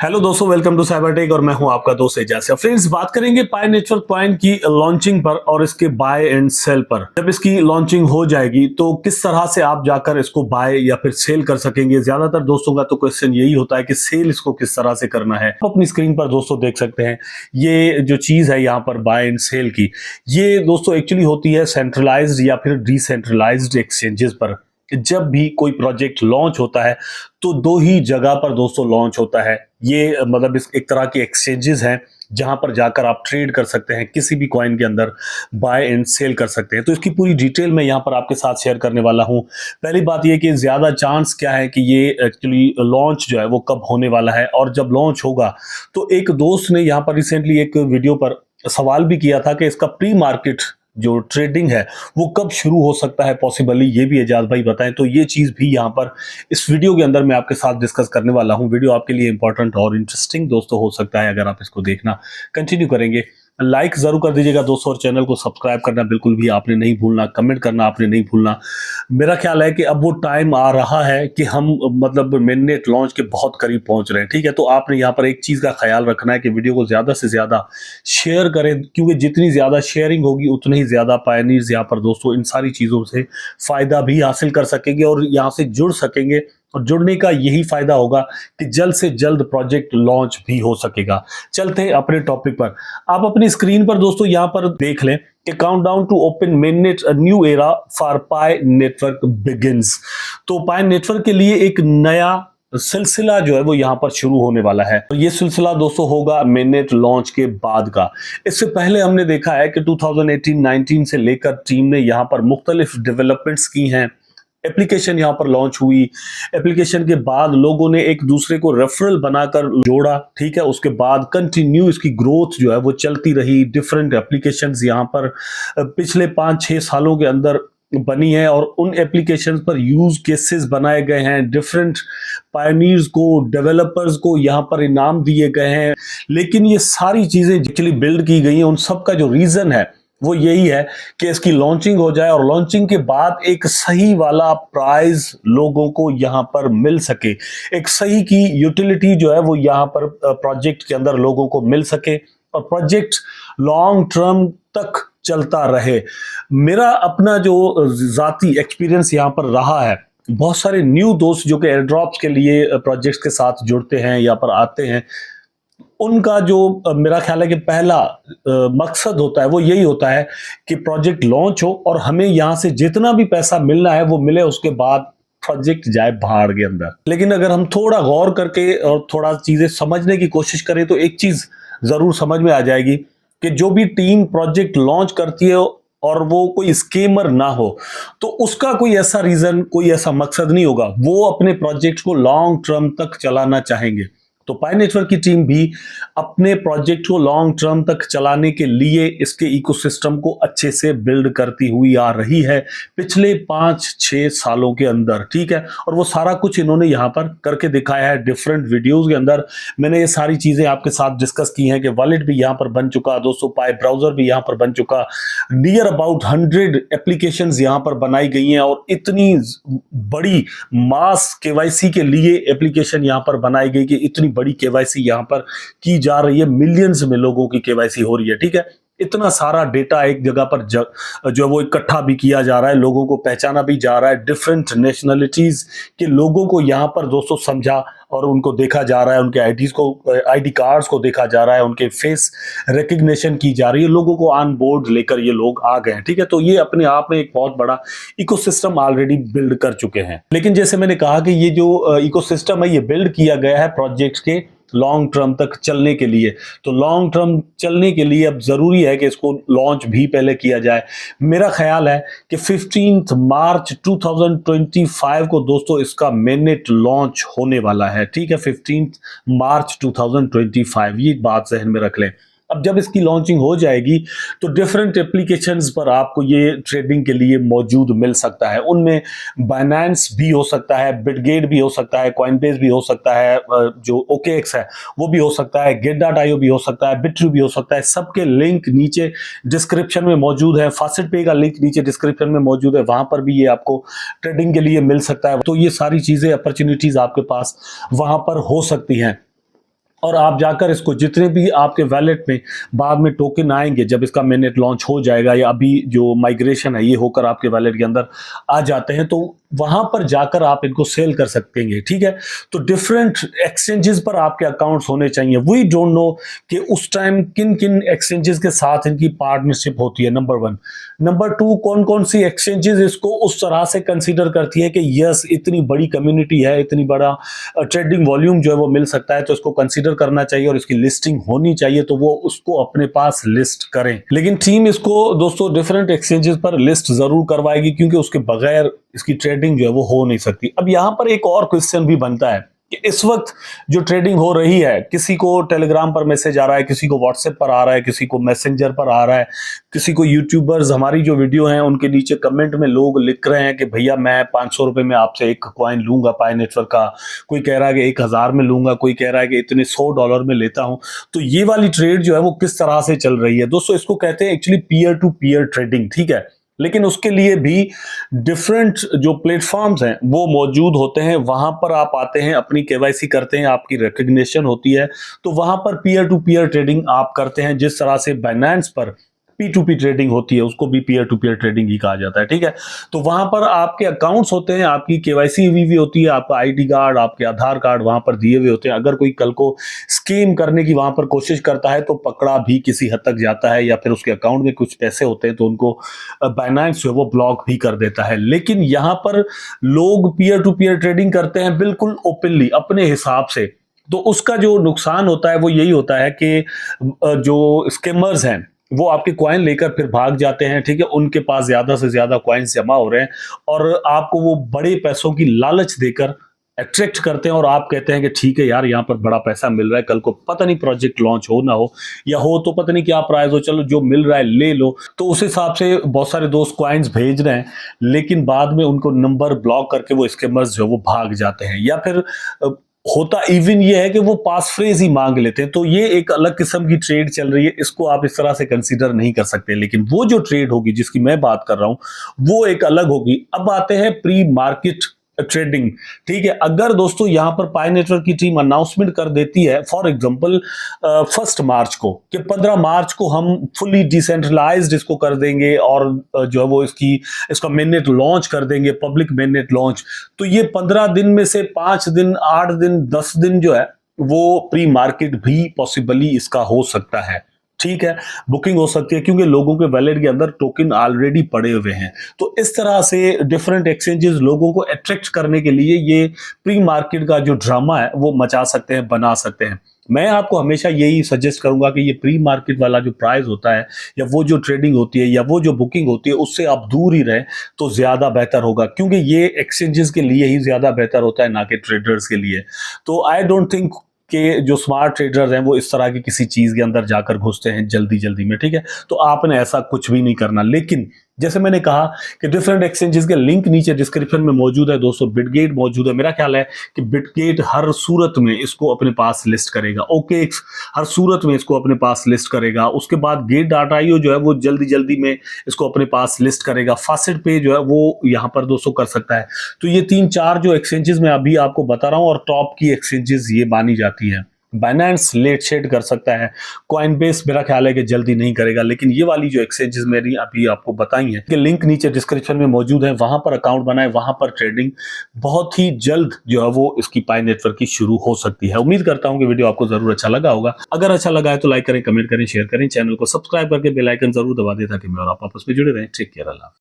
Hello दोस्तों, welcome to Cybertech और मैं हूं आपका दोस्त एजाज। फ्रेंड्स, बात करेंगे पाई नेटवर्क कॉइन की लॉन्चिंग पर और इसके बाय एंड सेल पर। जब इसकी लॉन्चिंग हो जाएगी तो किस तरह से आप जाकर इसको बाय या फिर सेल कर सकेंगे। ज्यादातर दोस्तों का तो क्वेश्चन यही होता है कि सेल इसको किस तरह से करना है। आप अपनी स्क्रीन पर दोस्तों देख सकते हैं ये जो चीज है यहाँ पर बाय एंड सेल की, ये दोस्तों एक्चुअली होती है सेंट्रलाइज्ड या फिर डिसेंट्रलाइज्ड एक्सचेंजेस पर। जब भी कोई प्रोजेक्ट लॉन्च होता है तो दो ही जगह पर दोस्तों लॉन्च होता है। ये मतलब इस एक तरह की एक्सचेंजेस हैं जहां पर जाकर आप ट्रेड कर सकते हैं, किसी भी कॉइन के अंदर बाय एंड सेल कर सकते हैं। तो इसकी पूरी डिटेल मैं यहां पर आपके साथ शेयर करने वाला हूं। पहली बात यह कि ज्यादा चांस क्या है कि ये एक्चुअली लॉन्च जो है वो कब होने वाला है, और जब लॉन्च होगा तो एक दोस्त ने यहां पर रिसेंटली एक वीडियो पर सवाल भी किया था कि इसका प्री मार्केट जो ट्रेडिंग है वो कब शुरू हो सकता है पॉसिबली, ये भी एजाज भाई बताएं। तो ये चीज भी यहाँ पर इस वीडियो के अंदर मैं आपके साथ डिस्कस करने वाला हूँ। वीडियो आपके लिए इंपॉर्टेंट और इंटरेस्टिंग दोस्तों हो सकता है अगर आप इसको देखना कंटिन्यू करेंगे। लाइक जरूर कर दीजिएगा दोस्तों, और चैनल को सब्सक्राइब करना बिल्कुल भी आपने नहीं भूलना, कमेंट करना आपने नहीं भूलना। मेरा ख्याल है कि अब वो टाइम आ रहा है कि हम मतलब मेननेट लॉन्च के बहुत करीब पहुंच रहे हैं। ठीक है, तो आपने यहाँ पर एक चीज का ख्याल रखना है कि वीडियो को ज्यादा से ज्यादा शेयर करें, क्योंकि जितनी ज्यादा शेयरिंग होगी उतने ही ज्यादा पायनियर्स यहाँ पर दोस्तों इन सारी चीजों से फायदा भी हासिल कर सकेंगे और यहाँ से जुड़ सकेंगे। और जुड़ने का यही फायदा होगा कि जल्द से जल्द प्रोजेक्ट लॉन्च भी हो सकेगा। चलते हैं अपने टॉपिक पर। आप अपनी स्क्रीन पर दोस्तों यहां पर देख लें कि countdown to open mainnet a new era for Pi Network begins. तो पाई नेटवर्क के लिए एक नया सिलसिला जो है वो यहां पर शुरू होने वाला है। और ये सिलसिला दोस्तों होगा मेननेट लॉन्च के बाद का। इससे पहले हमने देखा है कि 2018-19 से लेकर टीम ने यहां पर मुख्तलिफ डेवलपमेंट्स की हैं। एप्लीकेशन यहां पर लॉन्च हुई, एप्लीकेशन के बाद लोगों ने एक दूसरे को रेफरल बनाकर जोड़ा। ठीक है, उसके बाद कंटिन्यू इसकी ग्रोथ जो है वो चलती रही। डिफरेंट एप्लीकेशंस यहां पर पिछले 5-6 सालों के अंदर बनी है और उन एप्लीकेशंस पर यूज केसेस बनाए गए हैं। डिफरेंट पायनियर्स को, डेवलपर्स को यहां पर इनाम दिए गए हैं। लेकिन ये सारी चीजें एक्चुअली बिल्ड की गई हैं, उन सब का जो रीजन है वो यही है कि इसकी लॉन्चिंग हो जाए और लॉन्चिंग के बाद एक सही वाला प्राइस लोगों को यहां पर मिल सके, एक सही की यूटिलिटी जो है वो यहां पर प्रोजेक्ट के अंदर लोगों को मिल सके और प्रोजेक्ट लॉन्ग टर्म तक चलता रहे। मेरा अपना जो जाती एक्सपीरियंस यहां पर रहा है, बहुत सारे न्यू दोस्त जो कि एयर ड्रॉप्स के लिए प्रोजेक्ट्स के साथ जुड़ते हैं या पर आते हैं, उनका जो मेरा ख्याल है कि पहला मकसद होता है वो यही होता है कि प्रोजेक्ट लॉन्च हो और हमें यहां से जितना भी पैसा मिलना है वो मिले, उसके बाद प्रोजेक्ट जाए भाड़ के अंदर। लेकिन अगर हम थोड़ा गौर करके और थोड़ा चीजें समझने की कोशिश करें तो एक चीज जरूर समझ में आ जाएगी कि जो भी टीम प्रोजेक्ट लॉन्च करती है और वो कोई स्केमर ना हो तो उसका कोई ऐसा रीजन, कोई ऐसा मकसद नहीं होगा। वो अपने प्रोजेक्ट को लॉन्ग टर्म तक चलाना चाहेंगे। तो पाई नेटवर्क की टीम भी अपने प्रोजेक्ट को लॉन्ग टर्म तक चलाने के लिए इसके इकोसिस्टम को अच्छे से बिल्ड करती हुई आ रही है पिछले 5-6 सालों के अंदर। ठीक है, और वो सारा कुछ इन्होंने यहां पर करके दिखाया है। डिफरेंट वीडियोस के अंदर मैंने ये सारी चीजें आपके साथ डिस्कस की हैं कि वॉलेट भी यहां पर बन चुका दोस्तों, पाई ब्राउजर भी यहां पर बन चुका, नियर अबाउट 100 एप्लीकेशंस यहां पर बनाई गई हैं और इतनी बड़ी मास केवाईसी के लिए एप्लीकेशन यहां पर बनाई गई कि इतनी बड़ी केवाईसी यहां पर की जा रही है, मिलियंस में लोगों की केवाईसी हो रही है। ठीक है, इतना सारा डेटा एक जगह पर जो वो इकट्ठा भी किया जा रहा है, लोगों को पहचाना भी जा रहा है, डिफरेंट नेशनलिटीज के लोगों को यहां पर दोस्तों समझा और उनको देखा जा रहा है, उनके आईडी कार्ड्स को देखा जा रहा है, उनके फेस रिकग्निशन की जा रही है, लोगों को ऑन बोर्ड लेकर ये लोग आ गए हैं। ठीक है, तो ये अपने आप में एक बहुत बड़ा इकोसिस्टम ऑलरेडी बिल्ड कर चुके हैं। लेकिन जैसे मैंने कहा कि ये जो इकोसिस्टम है ये बिल्ड किया गया है प्रोजेक्ट के लॉन्ग टर्म तक चलने के लिए। तो लॉन्ग टर्म चलने के लिए अब जरूरी है कि इसको लॉन्च भी पहले किया जाए। मेरा ख्याल है कि 15 मार्च 2025 को दोस्तों इसका मेननेट लॉन्च होने वाला है। ठीक है, 15 मार्च 2025, ये बात जहन में रख लें। अब जब इसकी लॉन्चिंग हो जाएगी तो डिफरेंट एप्लीकेशंस पर आपको ये ट्रेडिंग के लिए मौजूद मिल सकता है। उनमें बाइनेंस भी हो सकता है, बिटगेट भी हो सकता है, कॉइनबेस भी हो सकता है, जो OKX है वो भी हो सकता है, Get.io भी हो सकता है, Bitrue भी हो सकता है। सबके लिंक नीचे डिस्क्रिप्शन में मौजूद है। फासेट पे का लिंक नीचे डिस्क्रिप्शन में मौजूद है, वहां पर भी ये आपको ट्रेडिंग के लिए मिल सकता है। तो ये सारी चीजें, अपॉर्चुनिटीज आपके पास वहां पर हो सकती हैं। और आप जाकर इसको जितने भी आपके वैलेट में बाद में टोकन आएंगे, जब इसका मेननेट लॉन्च हो जाएगा या अभी जो माइग्रेशन है ये होकर आपके वैलेट के अंदर आ जाते हैं, तो वहां पर जाकर आप इनको सेल कर सकते हैं। ठीक है, तो डिफरेंट एक्सचेंजेस पर आपके अकाउंट्स होने चाहिए। वी डोंट नो कि उस टाइम किन किन एक्सचेंजेस के साथ इनकी पार्टनरशिप होती है, नंबर 1। नंबर 2, कौन कौन सी एक्सचेंजेस इसको उस तरह से कंसीडर करती है कि यस इतनी बड़ी कम्युनिटी है, इतनी बड़ा ट्रेडिंग वॉल्यूम जो है वो मिल सकता है, तो इसको कंसीडर करना चाहिए और इसकी लिस्टिंग होनी चाहिए, तो वो उसको अपने पास लिस्ट करें। लेकिन टीम इसको दोस्तों डिफरेंट एक्सचेंजेस पर लिस्ट जरूर करवाएगी, क्योंकि उसके बगैर इसकी ट्रेडिंग जो है वो हो नहीं सकती। अब यहां पर एक और क्वेश्चन भी बनता है कि इस वक्त जो ट्रेडिंग हो रही है, किसी को टेलीग्राम पर मैसेज आ रहा है, किसी को व्हाट्सएप पर आ रहा है, किसी को मैसेंजर पर आ रहा है, किसी को यूट्यूबर्स हमारी जो वीडियो हैं उनके नीचे कमेंट में लोग लिख रहे हैं कि भैया मैं 500 रुपए में आपसे एक कॉइन लूंगा पाई नेटवर्क का, कोई कह रहा है कि 1000 में लूंगा, कोई कह रहा है कि इतने $100 में लेता हूं। तो ये वाली ट्रेड जो है वो किस तरह से चल रही है दोस्तों, इसको कहते हैं actually peer to peer trading. ठीक है, लेकिन उसके लिए भी डिफरेंट जो प्लेटफॉर्म्स हैं वो मौजूद होते हैं। वहां पर आप आते हैं, अपनी केवाईसी करते हैं, आपकी रिकग्निशन होती है, तो वहां पर पीयर टू पीयर ट्रेडिंग आप करते हैं। जिस तरह से बाइनेंस पर P2P ट्रेडिंग होती है, उसको भी पीयर टू पीयर ट्रेडिंग ही कहा जाता है। ठीक है, तो वहां पर आपके अकाउंट्स होते हैं, आपकी केवाईसी हुई भी होती है, आपका आईडी कार्ड, आपके आधार कार्ड वहां पर दिए हुए होते हैं। अगर कोई कल को स्कीम करने की वहां पर कोशिश करता है तो पकड़ा भी किसी हद तक जाता है, या फिर उसके अकाउंट में कुछ पैसे होते हैं तो उनको बाइनेंस जो है वो ब्लॉक भी कर देता है। लेकिन यहां पर लोग पीयर टू पीयर ट्रेडिंग करते हैं बिल्कुल ओपनली अपने हिसाब से, तो उसका जो नुकसान होता है वो यही होता है कि जो स्कैमर्स हैं वो आपके कॉइन लेकर फिर भाग जाते हैं। ठीक है, उनके पास ज्यादा से ज्यादा कॉइन्स जमा हो रहे हैं और आपको वो बड़े पैसों की लालच देकर अट्रैक्ट करते हैं, और आप कहते हैं कि ठीक है यार यहाँ पर बड़ा पैसा मिल रहा है, कल को पता नहीं प्रोजेक्ट लॉन्च हो ना हो, या हो तो पता नहीं क्या प्राइस हो, चलो जो मिल रहा है ले लो। तो उस हिसाब से बहुत सारे दोस्त कॉइन्स भेज रहे हैं, लेकिन बाद में उनको नंबर ब्लॉक करके वो स्कैमर्स जो वो भाग जाते हैं, या फिर होता इवन ये है कि वो पास फ्रेज ही मांग लेते हैं। तो ये एक अलग किस्म की ट्रेड चल रही है, इसको आप इस तरह से कंसीडर नहीं कर सकते। लेकिन वो जो ट्रेड होगी जिसकी मैं बात कर रहा हूं वो एक अलग होगी। अब आते हैं प्री मार्केट ट्रेडिंग। ठीक है, अगर दोस्तों यहां पर पाई नेटवर्क की टीम अनाउंसमेंट कर देती है फॉर एग्जांपल 1 मार्च को कि 15 मार्च को हम फुली डिसेंट्रलाइज्ड इसको कर देंगे और जो है वो इसका मेननेट लॉन्च कर देंगे, पब्लिक मेननेट लॉन्च, तो ये 15 दिन में से 5 दिन, 8 दिन, 10 दिन जो है वो प्री मार्केट भी पॉसिबली इसका हो सकता है। ठीक है, बुकिंग हो सकती है क्योंकि लोगों के वैलेट के अंदर टोकन ऑलरेडी पड़े हुए हैं। तो इस तरह से डिफरेंट एक्सचेंजेस लोगों को अट्रैक्ट करने के लिए ये प्री मार्केट का जो ड्रामा है वो मचा सकते हैं, बना सकते हैं। मैं आपको हमेशा यही सजेस्ट करूंगा कि ये प्री मार्केट वाला जो प्राइस होता है या वो जो ट्रेडिंग होती है या वो जो बुकिंग होती है उससे आप दूर ही रहें तो ज्यादा बेहतर होगा, क्योंकि ये एक्सचेंजेस के लिए ही ज्यादा बेहतर होता है, ना कि ट्रेडर्स के लिए। तो आई डोंट थिंक कि जो स्मार्ट ट्रेडर्स हैं वो इस तरह की किसी चीज के अंदर जाकर घुसते हैं जल्दी जल्दी में। ठीक है, तो आपने ऐसा कुछ भी नहीं करना। लेकिन जैसे मैंने कहा कि डिफरेंट एक्सचेंजेस के लिंक नीचे डिस्क्रिप्शन में मौजूद है दोस्तों। बिटगेट मौजूद है, मेरा ख्याल है कि बिटगेट हर सूरत में इसको अपने पास लिस्ट करेगा, ओकेएक्स हर सूरत में इसको अपने पास लिस्ट करेगा। उसके बाद गेट.io जो है वो जल्दी जल्दी में इसको अपने पास लिस्ट करेगा। फासेट पे जो है वो यहाँ पर दोस्तों कर सकता है। तो ये 3-4 जो एक्सचेंजेस मैं अभी आपको बता रहा हूँ और टॉप की एक्सचेंजेस ये मानी जाती है। बाइनेंस लेट शेड कर सकता है, कॉइनबेस मेरा ख्याल है कि जल्दी नहीं करेगा, लेकिन ये वाली जो एक्सचेंजेस मेरी अभी आपको बताई हैं कि लिंक नीचे डिस्क्रिप्शन में मौजूद है, वहां पर अकाउंट बनाए, वहां पर ट्रेडिंग बहुत ही जल्द जो है वो इसकी पाई नेटवर्क की शुरू हो सकती है। उम्मीद करता हूं कि वीडियो आपको जरूर अच्छा लगा होगा। अगर अच्छा लगा है तो लाइक करें, कमेंट करें, शेयर करें, चैनल को सब्सक्राइब करके बेल आइकन जरूर दबा दें ताकि मैं और आप आपस में जुड़े रहें। टेक केयर, अल्लाह।